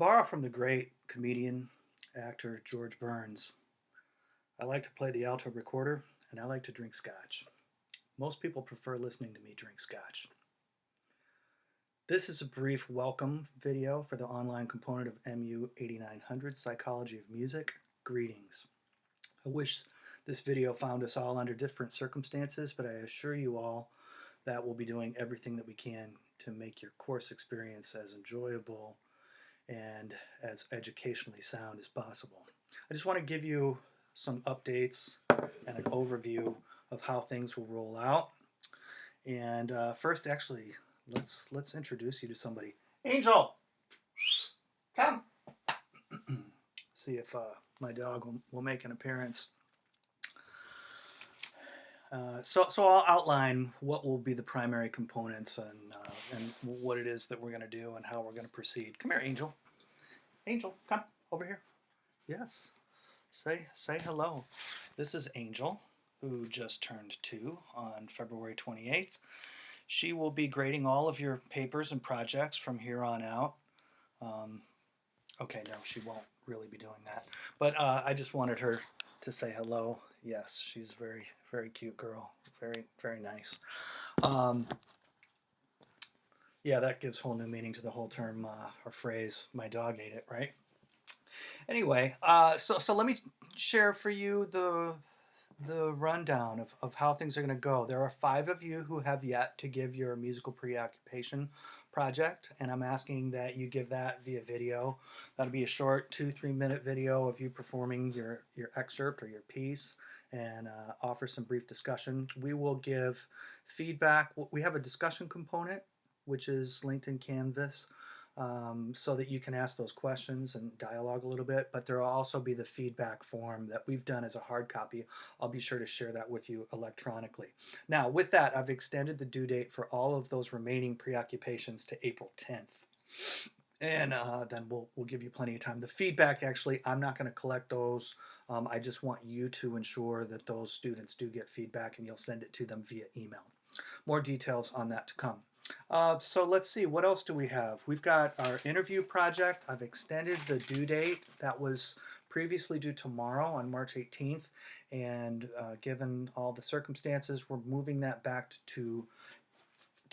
borrow from the great comedian, actor George Burns, I like to play the alto recorder and I like to drink scotch. Most people prefer listening to me drink scotch. This is a brief welcome video for the online component of MU8900 Psychology of Music. Greetings. I wish this video found us all under different circumstances, but I assure you all that we'll be doing everything that we can to make your course experience as enjoyable and as educationally sound as possible. I just want to give you some updates and an overview of how things will roll out. And first, actually, let's introduce you to somebody. Angel, come. See if my dog will make an appearance. So I'll outline what will be the primary components and what it is that we're going to do and how we're going to proceed. Come here, Angel. Angel, come over here. Yes. Say hello. This is Angel, who just turned 2 on February 28th. She will be grading all of your papers and projects from here on out. Okay, no, she won't really be doing that. But I just wanted her to say hello. Yes, she's a very, very cute girl. Very, very nice. Yeah, that gives whole new meaning to the whole term or phrase, my dog ate it, right? Anyway, so let me share for you the rundown of how things are going to go. There are 5 of you who have yet to give your musical preoccupation project, and I'm asking that you give that via video. That'll be a short 2-3 minute video of you performing your excerpt or your piece and offer some brief discussion. We will give feedback. We have a discussion component which is linked in Canvas, so that you can ask those questions and dialogue a little bit, but there will also be the feedback form that we've done as a hard copy. I'll be sure to share that with you electronically. Now, with that, I've extended the due date for all of those remaining preoccupations to April 10th. And then we'll give you plenty of time. The feedback, actually, I'm not going to collect those. I just want you to ensure that those students do get feedback, and you'll send it to them via email. More details on that to come. So let's see, what else do we have? We've got our interview project. I've extended the due date. That was previously due tomorrow on March 18th, and given all the circumstances, we're moving that back to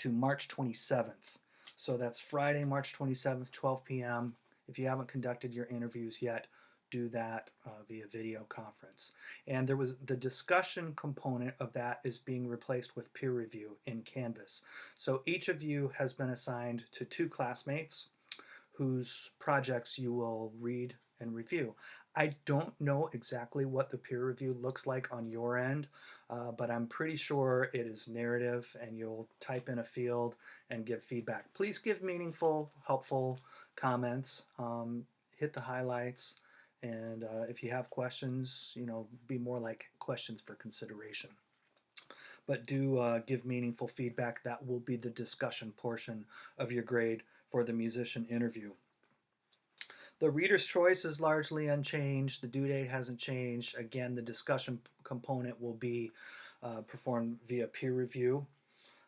March 27th. So that's Friday, March 27th, 12 p.m. If you haven't conducted your interviews yet, do that via video conference. And there was the discussion component of that is being replaced with peer review in Canvas. So each of you has been assigned to 2 classmates whose projects you will read and review. I don't know exactly what the peer review looks like on your end, but I'm pretty sure it is narrative, and you'll type in a field and give feedback. Please give meaningful, helpful comments, hit the highlights, and if you have questions, be more like questions for consideration. But do give meaningful feedback. That will be the discussion portion of your grade for the musician interview. The reader's choice is largely unchanged. The due date hasn't changed. Again, the discussion component will be performed via peer review.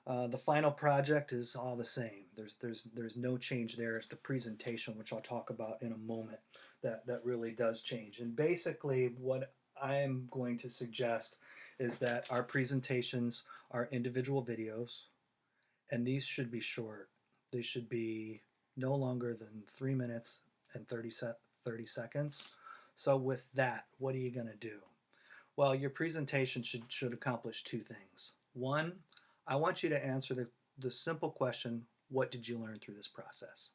The final project is all the same. There's no change there. It's the presentation, which I'll talk about in a moment, that really does change. And basically what I'm going to suggest is that our presentations are individual videos, and these should be short. They should be no longer than 3 minutes and 30 seconds. So with that, what are you going to do? Well, your presentation should accomplish 2 things. One, I want you to answer the simple question, what did you learn through this process?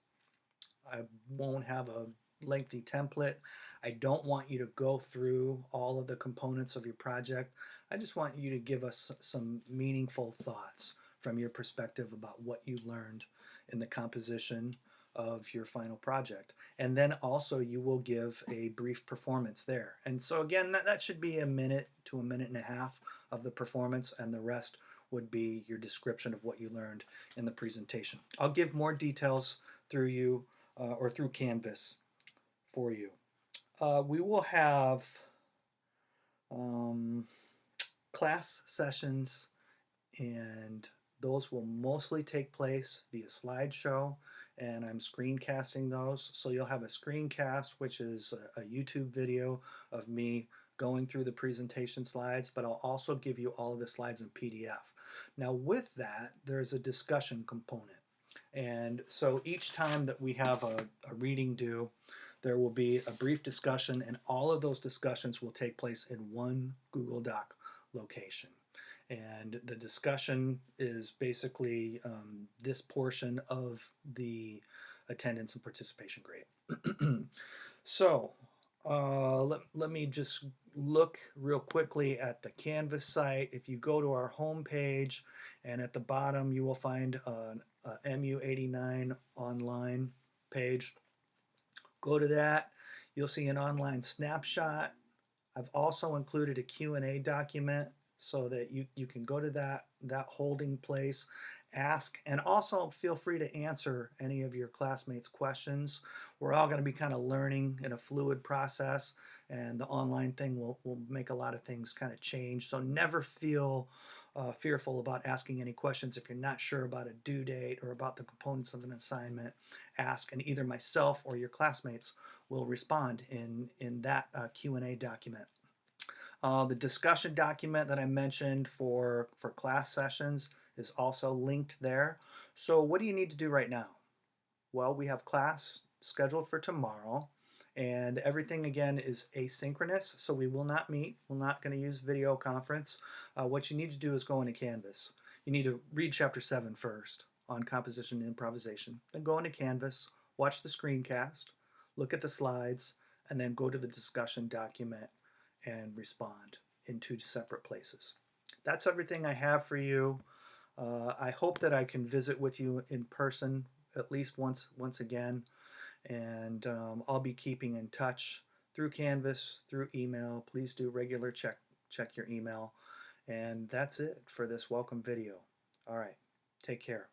I won't have a lengthy template. I don't want you to go through all of the components of your project. I just want you to give us some meaningful thoughts from your perspective about what you learned in the composition of your final project. And then also you will give a brief performance there. And so again, that should be a minute to a minute and a half of the performance, and the rest would be your description of what you learned in the presentation. I'll give more details through you or through Canvas for you. We will have class sessions, and those will mostly take place via slideshow and I'm screencasting those. So you'll have a screencast, which is a YouTube video of me going through the presentation slides, but I'll also give you all of the slides in PDF. Now with that, there's a discussion component. And so each time that we have a reading due, there will be a brief discussion, and all of those discussions will take place in one Google Doc location. And the discussion is basically this portion of the attendance and participation grade. So let me just look real quickly at the Canvas site. If you go to our home page, and at the bottom you will find a MU89 online page. Go to that. You'll see an online snapshot. I've also included a Q&A document so that you can go to that holding place, ask, and also feel free to answer any of your classmates' questions. We're all going to be kind of learning in a fluid process, and the online thing will make a lot of things kind of change. So never feel fearful about asking any questions. If you're not sure about a due date or about the components of an assignment, ask, and either myself or your classmates will respond in that Q&A document. The discussion document that I mentioned for class sessions is also linked there. So what do you need to do right now? Well, we have class scheduled for tomorrow, and everything again is asynchronous, so we will not meet. We're not going to use video conference. What you need to do is go into Canvas. You need to read chapter 7 first on composition and improvisation, then go into Canvas, watch the screencast, look at the slides, and then go to the discussion document and respond in 2 separate places. That's everything I have for you. I hope that I can visit with you in person at least once again, and I'll be keeping in touch through Canvas, through email. Please do regular check your email, and that's it for this welcome video. All right, take care.